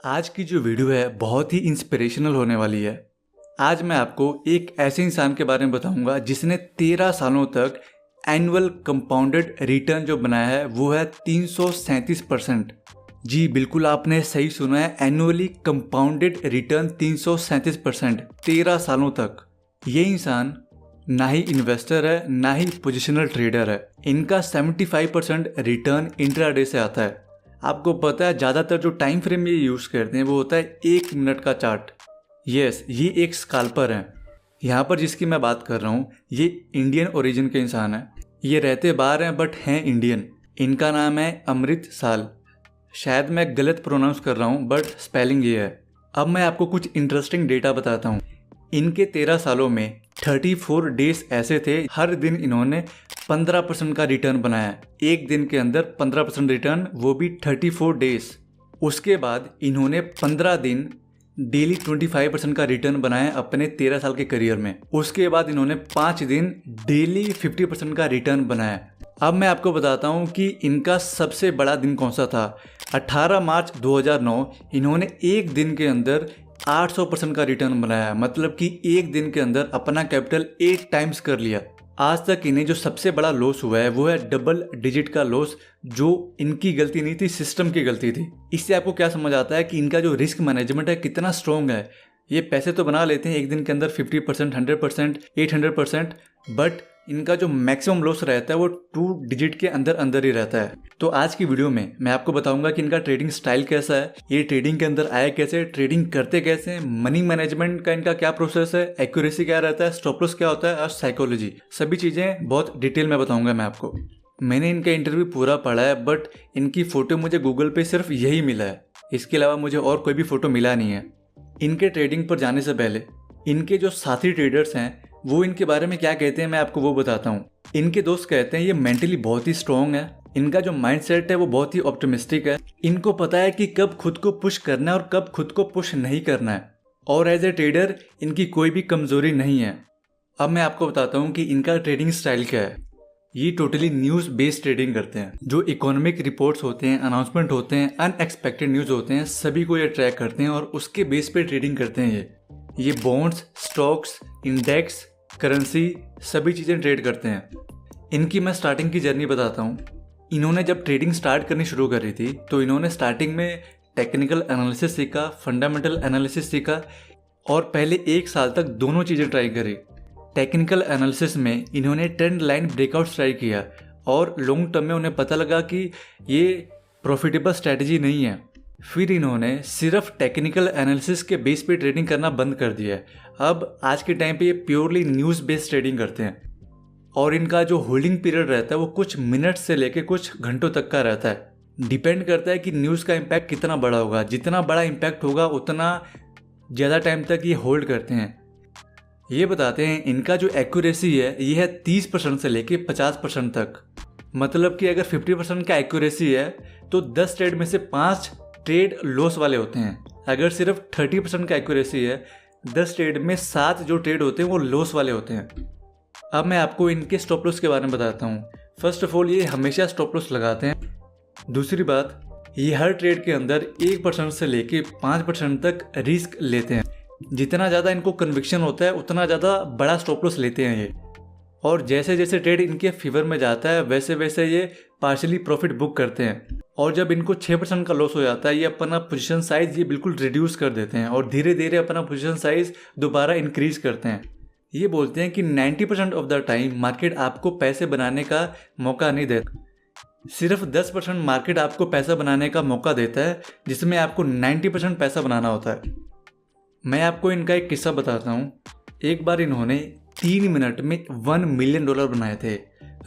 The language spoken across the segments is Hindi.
आज की जो वीडियो है बहुत ही इंस्पिरेशनल होने वाली है। आज मैं आपको एक ऐसे इंसान के बारे में बताऊंगा जिसने 13 सालों तक एनुअल कंपाउंडेड रिटर्न जो बनाया है वो है 337%। जी बिल्कुल आपने सही सुना है, एनुअली कंपाउंडेड रिटर्न 337% 13 सालों तक। ये इंसान ना ही इन्वेस्टर है ना ही पोजिशनल ट्रेडर है। इनका 75% रिटर्न इंट्राडे से आता है। आपको पता है ज़्यादातर जो टाइम फ्रेम ये यूज़ करते हैं वो होता है 1 मिनट का चार्ट। यस, ये एक स्काल्पर है। यहाँ पर जिसकी मैं बात कर रहा हूँ ये इंडियन ओरिजिन के इंसान है। ये रहते बाहर हैं बट हैं इंडियन। इनका नाम है अमृत साल। शायद मैं गलत प्रोनाउंस कर रहा हूँ बट स्पेलिंग ये है। अब मैं आपको कुछ इंटरेस्टिंग डेटा बताता हूँ। इनके 13 सालों में 34 डेज ऐसे थे हर दिन इन्होंने 15% का रिटर्न बनाया। एक दिन के अंदर 15% रिटर्न, वो भी 34 डेज। उसके बाद इन्होंने 15 दिन डेली 25% का रिटर्न बनाया अपने 13 साल के करियर में। उसके बाद इन्होंने 5 दिन डेली 50% का रिटर्न बनाया। अब मैं आपको बताता हूँ कि इनका सबसे बड़ा दिन कौन सा था। 18 मार्च 2009 इन्होंने एक दिन के अंदर 800% का रिटर्न बनाया, मतलब कि एक दिन के अंदर अपना कैपिटल 8 टाइम्स कर लिया। आज तक इन्हें जो सबसे बड़ा लॉस हुआ है वो है डबल डिजिट का लॉस, जो इनकी गलती नहीं थी, सिस्टम की गलती थी। इससे आपको क्या समझ आता है कि इनका जो रिस्क मैनेजमेंट है कितना स्ट्रॉन्ग है। ये पैसे तो बना लेते हैं एक दिन के अंदर 50%, 100%, 800%, बट इनका जो मैक्सिमम लॉस रहता है वो 2 डिजिट के अंदर अंदर ही रहता है। तो आज की वीडियो में मैं आपको बताऊंगा कि इनका ट्रेडिंग स्टाइल कैसा है, ये ट्रेडिंग के अंदर आया कैसे, ट्रेडिंग करते कैसे, मनी मैनेजमेंट का इनका क्या प्रोसेस है, एक्यूरेसी क्या रहता है, स्टॉप लॉस क्या होता है और साइकोलॉजी, सभी चीजें बहुत डिटेल में बताऊंगा मैं आपको। मैंने इनका इंटरव्यू पूरा पढ़ा है बट इनकी फोटो मुझे गूगल पे सिर्फ यही मिला है, इसके अलावा मुझे और कोई भी फोटो मिला नहीं है। इनके ट्रेडिंग पर जाने से पहले इनके जो साथी ट्रेडर्स हैं वो इनके बारे में क्या कहते हैं मैं आपको वो बताता हूँ। इनके दोस्त कहते हैं ये मेंटली बहुत ही स्ट्रॉन्ग है, इनका जो माइंडसेट है वो बहुत ही ऑप्टिमिस्टिक है। इनको पता है कि कब खुद को पुश करना है और कब खुद को पुश नहीं करना है, और एज ए ट्रेडर इनकी कोई भी कमजोरी नहीं है। अब मैं आपको बताता हूँ कि इनका ट्रेडिंग स्टाइल क्या है। ये टोटली न्यूज़ बेस्ड ट्रेडिंग करते हैं। जो इकोनॉमिक रिपोर्ट्स होते हैं, अनाउंसमेंट होते हैं, अनएक्सपेक्टेड न्यूज़ होते हैं, सभी को ये ट्रैक करते हैं और उसके बेस पे ट्रेडिंग करते हैं। ये बॉन्ड्स, स्टॉक्स, इंडेक्स, करेंसी, सभी चीज़ें ट्रेड करते हैं। इनकी मैं स्टार्टिंग की जर्नी बताता हूँ। इन्होंने जब ट्रेडिंग स्टार्ट करनी शुरू करी थी तो इन्होंने स्टार्टिंग में टेक्निकल एनालिसिस सीखा, फंडामेंटल एनालिसिस सीखा और पहले 1 साल तक दोनों चीज़ें ट्राई करी। टेक्निकल एनालिसिस में इन्होंने ट्रेंड लाइन ब्रेकआउट ट्राई किया और लॉन्ग टर्म में उन्हें पता लगा कि ये प्रॉफिटेबल स्ट्रैटेजी नहीं है। फिर इन्होंने सिर्फ टेक्निकल एनालिसिस के बेस पे ट्रेडिंग करना बंद कर दिया है। अब आज के टाइम पे ये प्योरली न्यूज़ बेस्ड ट्रेडिंग करते हैं और इनका जो होल्डिंग पीरियड रहता है वो कुछ मिनट से लेके कुछ घंटों तक का रहता है। डिपेंड करता है कि न्यूज़ का इम्पैक्ट कितना बड़ा होगा। जितना बड़ा इम्पैक्ट होगा उतना ज़्यादा टाइम तक ये होल्ड करते हैं। ये बताते हैं इनका जो एक्यूरेसी है ये है 30% से लेके 50% तक। मतलब कि अगर 50% का एक्यूरेसी है तो 10 ट्रेड में से 5 ट्रेड लॉस वाले होते हैं। अगर सिर्फ 30% का एक्यूरेसी है 10 ट्रेड में 7 जो ट्रेड होते हैं वो लॉस वाले होते हैं। अब मैं आपको इनके स्टॉप लॉस के बारे में बताता हूँ। फर्स्ट ऑफ ऑल ये हमेशा स्टॉप लॉस लगाते हैं। दूसरी बात, ये हर ट्रेड के अंदर 1% से लेके 5% तक रिस्क लेते हैं। जितना ज़्यादा इनको कन्विक्शन होता है उतना ज़्यादा बड़ा स्टॉप लॉस लेते हैं ये। और जैसे जैसे ट्रेड इनके फेवर में जाता है वैसे वैसे ये पार्शियली प्रॉफिट बुक करते हैं। और जब इनको 6% का लॉस हो जाता है ये अपना पोजीशन साइज ये बिल्कुल रिड्यूस कर देते हैं और धीरे धीरे अपना पोजीशन साइज दोबारा इंक्रीज करते हैं। ये बोलते हैं कि 90% ऑफ द टाइम मार्केट आपको पैसे बनाने का मौका नहीं देता, सिर्फ 10% मार्केट आपको पैसा बनाने का मौका देता है जिसमें आपको 90% पैसा बनाना होता है। मैं आपको इनका एक किस्सा बताता हूँ। एक बार इन्होंने 3 मिनट में $1 मिलियन बनाए थे,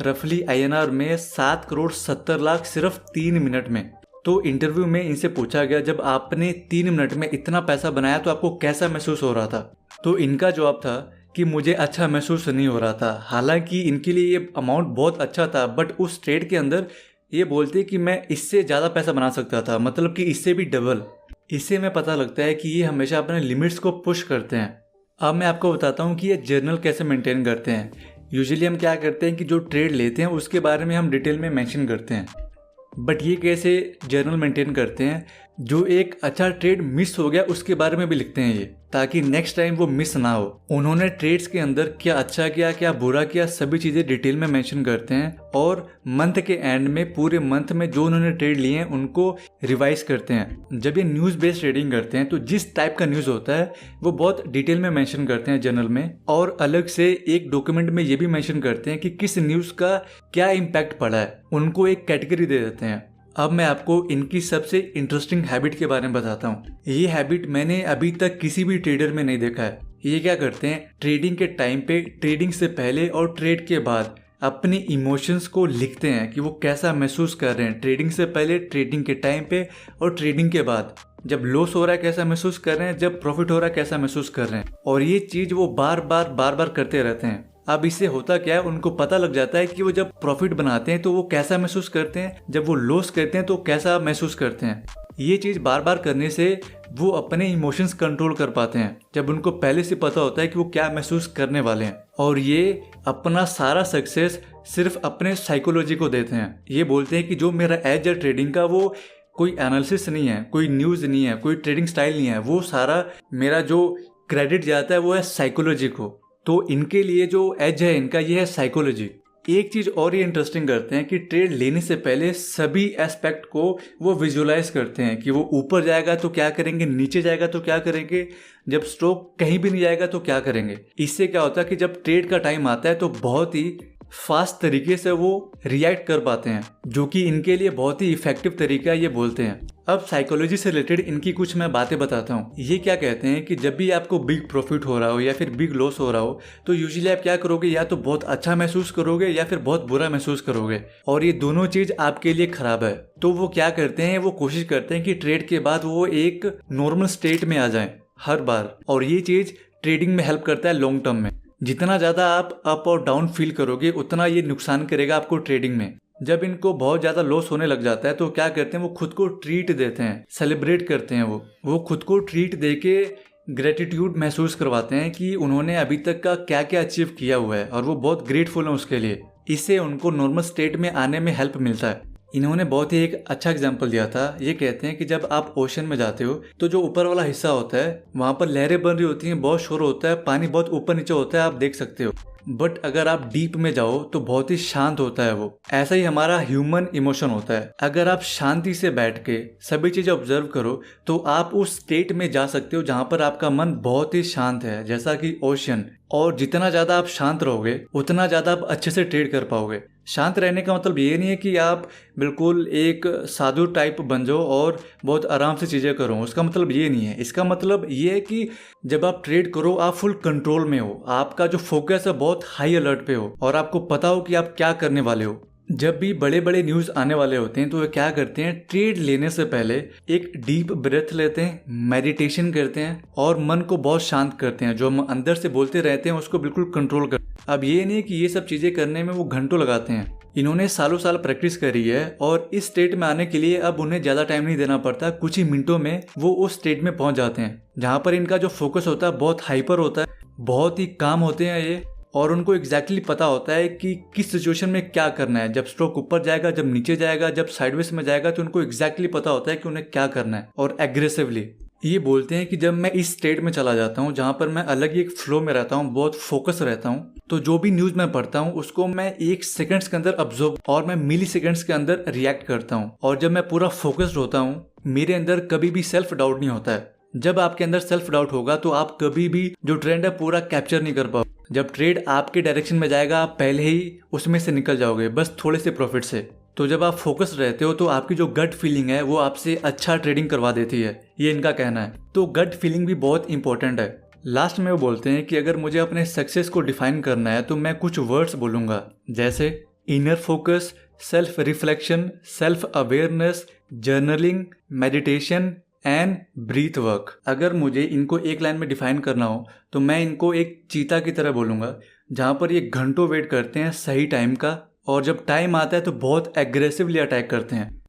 रफली INR में 7 करोड़ 70 लाख सिर्फ 3 मिनट में। तो इंटरव्यू में इनसे पूछा गया जब आपने 3 मिनट में इतना पैसा बनाया तो आपको कैसा महसूस हो रहा था। तो इनका जवाब था कि मुझे अच्छा महसूस नहीं हो रहा था। हालांकि इनके लिए ये अमाउंट बहुत अच्छा था बट उस ट्रेड के अंदर ये बोलते कि मैं इससे ज़्यादा पैसा बना सकता था, मतलब कि इससे भी डबल। इससे हमें पता लगता है कि ये हमेशा अपने लिमिट्स को पुश करते हैं। अब मैं आपको बताता हूँ कि ये जर्नल कैसे मेंटेन करते हैं। यूजुअली हम क्या करते हैं कि जो ट्रेड लेते हैं उसके बारे में हम डिटेल में मेंशन करते हैं, बट ये कैसे जर्नल मेंटेन करते हैं जो एक अच्छा ट्रेड मिस हो गया उसके बारे में भी लिखते हैं ये, ताकि नेक्स्ट टाइम वो मिस ना हो। उन्होंने ट्रेड्स के अंदर क्या अच्छा किया क्या बुरा किया सभी चीजें डिटेल में मेंशन करते हैं, और मंथ के एंड में पूरे मंथ में जो उन्होंने ट्रेड लिए हैं उनको रिवाइज करते हैं। जब ये न्यूज बेस्ड ट्रेडिंग करते हैं तो जिस टाइप का न्यूज होता है वो बहुत डिटेल में मेंशन करते हैं जर्नल में, और अलग से एक डॉक्यूमेंट में ये भी मेंशन करते हैं कि किस न्यूज का क्या इम्पैक्ट पड़ा है, उनको एक कैटेगरी दे देते हैं। अब मैं आपको इनकी सबसे इंटरेस्टिंग हैबिट के बारे में बताता हूँ। ये हैबिट मैंने अभी तक किसी भी ट्रेडर में नहीं देखा है। ये क्या करते हैं, ट्रेडिंग के टाइम पे, ट्रेडिंग से पहले और ट्रेड के बाद अपने इमोशंस को लिखते हैं कि वो कैसा महसूस कर रहे हैं ट्रेडिंग से पहले, ट्रेडिंग के टाइम पे और ट्रेडिंग के बाद। जब लॉस हो रहा है कैसा महसूस कर रहे हैं, जब प्रॉफिट हो रहा है कैसा महसूस कर रहे हैं, और ये चीज वो बार बार करते रहते हैं। अब इससे होता क्या है, उनको पता लग जाता है कि वो जब प्रॉफिट बनाते हैं तो वो कैसा महसूस करते हैं, जब वो लॉस करते हैं तो कैसा महसूस करते हैं। ये चीज बार बार करने से वो अपने इमोशंस कंट्रोल कर पाते हैं, जब उनको पहले से पता होता है कि वो क्या महसूस करने वाले हैं। और ये अपना सारा सक्सेस सिर्फ अपने साइकोलॉजी को देते हैं। ये बोलते हैं कि जो मेरा एज है ट्रेडिंग का वो कोई एनालिसिस नहीं है, कोई न्यूज नहीं है, कोई ट्रेडिंग स्टाइल नहीं है, वो सारा मेरा जो क्रेडिट जाता है वो है साइकोलॉजी को। तो इनके लिए जो एज है इनका ये है साइकोलॉजी। एक चीज और ये इंटरेस्टिंग करते हैं कि ट्रेड लेने से पहले सभी एस्पेक्ट को वो विजुलाइज करते हैं कि वो ऊपर जाएगा तो क्या करेंगे, नीचे जाएगा तो क्या करेंगे, जब स्ट्रोक कहीं भी नहीं जाएगा तो क्या करेंगे। इससे क्या होता है कि जब ट्रेड का टाइम आता है तो बहुत ही फास्ट तरीके से वो रिएक्ट कर पाते हैं, जो कि इनके लिए बहुत ही इफेक्टिव तरीका है, ये बोलते हैं। अब साइकोलॉजी से रिलेटेड इनकी कुछ मैं बातें बताता हूँ। ये क्या कहते हैं कि जब भी आपको बिग प्रॉफिट हो रहा हो या फिर बिग लॉस हो रहा हो तो यूजुअली आप क्या करोगे, या तो बहुत अच्छा महसूस करोगे या फिर बहुत बुरा महसूस करोगे, और ये दोनों चीज आपके लिए खराब है। तो वो क्या करते हैं, वो कोशिश करते हैं कि ट्रेड के बाद वो एक नॉर्मल स्टेट में आ जाए हर बार, और ये चीज ट्रेडिंग में हेल्प करता है लॉन्ग टर्म में। जितना ज्यादा आप अप और डाउन फील करोगे उतना ये नुकसान करेगा आपको ट्रेडिंग में। जब इनको बहुत ज्यादा लॉस होने लग जाता है तो क्या करते हैं, वो खुद को ट्रीट देते हैं, सेलिब्रेट करते हैं। वो खुद को ट्रीट देके ग्रेटिट्यूड महसूस करवाते हैं कि उन्होंने अभी तक का क्या क्या अचीव किया हुआ है, और वो बहुत ग्रेटफुल है उसके लिए। इससे उनको नॉर्मल स्टेट में आने में हेल्प मिलता है। इन्होंने बहुत ही एक अच्छा एग्जाम्पल दिया था। ये कहते हैं कि जब आप ओशन में जाते हो तो जो ऊपर वाला हिस्सा होता है वहां पर लहरें बन रही होती हैं, बहुत शोर होता है, पानी बहुत ऊपर नीचे होता है, आप देख सकते हो। बट अगर आप डीप में जाओ तो बहुत ही शांत होता है वो। ऐसा ही हमारा ह्यूमन इमोशन होता है। अगर आप शांति से बैठ के सभी चीजें ऑब्जर्व करो तो आप उस स्टेट में जा सकते हो जहां पर आपका मन बहुत ही शांत है, जैसा कि ओशन। और जितना ज्यादा आप शांत रहोगे उतना ज्यादा आप अच्छे से ट्रेड कर पाओगे। शांत रहने का मतलब ये नहीं है कि आप बिल्कुल एक साधु टाइप बन जाओ और बहुत आराम से चीजें करो, उसका मतलब ये नहीं है। इसका मतलब ये है कि जब आप ट्रेड करो आप फुल कंट्रोल में हो, आपका जो फोकस है बहुत हाई अलर्ट पे हो, और आपको पता हो कि आप क्या करने वाले हो। जब भी बड़े बड़े न्यूज आने वाले होते हैं तो वे क्या करते हैं, ट्रेड लेने से पहले एक डीप ब्रेथ लेते हैं, मेडिटेशन करते हैं और मन को बहुत शांत करते हैं। जो हम अंदर से बोलते रहते हैं उसको बिल्कुल कंट्रोल करते हैं। अब ये नहीं कि ये सब चीजें करने में वो घंटों लगाते हैं। इन्होंने सालों साल प्रैक्टिस करी है और इस स्टेट में आने के लिए अब उन्हें ज्यादा टाइम नहीं देना पड़ता। कुछ ही मिनटों में वो उस स्टेट में पहुंच जाते हैं जहां पर इनका जो फोकस होता है बहुत हाइपर होता है, बहुत ही काम होते हैं ये, और उनको एग्जैक्टली पता होता है कि किस सिचुएशन में क्या करना है। जब स्ट्रोक ऊपर जाएगा, जब नीचे जाएगा, जब साइडवेज में जाएगा, तो उनको एग्जैक्टली पता होता है कि उन्हें क्या करना है, और एग्रेसिवली। ये बोलते हैं कि जब मैं इस स्टेट में चला जाता हूँ जहां पर मैं अलग ही एक फ्लो में रहता हूँ, बहुत फोकस रहता हूँ, तो जो भी न्यूज मैं पढ़ता हूँ उसको मैं 1 सेकंड्स के अंदर ऑब्जर्व और मैं मिली सेकंड्स के अंदर रिएक्ट करता हूँ। और जब मैं पूरा फोकस्ड होता हूँ मेरे अंदर कभी भी सेल्फ डाउट नहीं होता है। जब आपके अंदर सेल्फ डाउट होगा तो आप कभी भी जो ट्रेंड है पूरा कैप्चर नहीं कर पाओगे। जब ट्रेड आपके डायरेक्शन में जाएगा आप पहले ही उसमें से निकल जाओगे, बस थोड़े से प्रॉफिट से। तो जब आप फोकस रहते हो तो आपकी जो गट फीलिंग है वो आपसे अच्छा ट्रेडिंग करवा देती है, ये इनका कहना है। तो गट फीलिंग भी बहुत इंपॉर्टेंट है। लास्ट में वो बोलते हैं कि अगर मुझे अपने सक्सेस को डिफाइन करना है तो मैं कुछ वर्ड्स बोलूंगा, जैसे inner focus, self reflection, self awareness, journaling, meditation and breath work. अगर मुझे इनको एक लाइन में डिफाइन करना हो तो मैं इनको एक चीता की तरह बोलूंगा, जहां पर ये घंटों वेट करते हैं सही टाइम का, और जब टाइम आता है तो बहुत एग्रेसिवली अटैक करते हैं।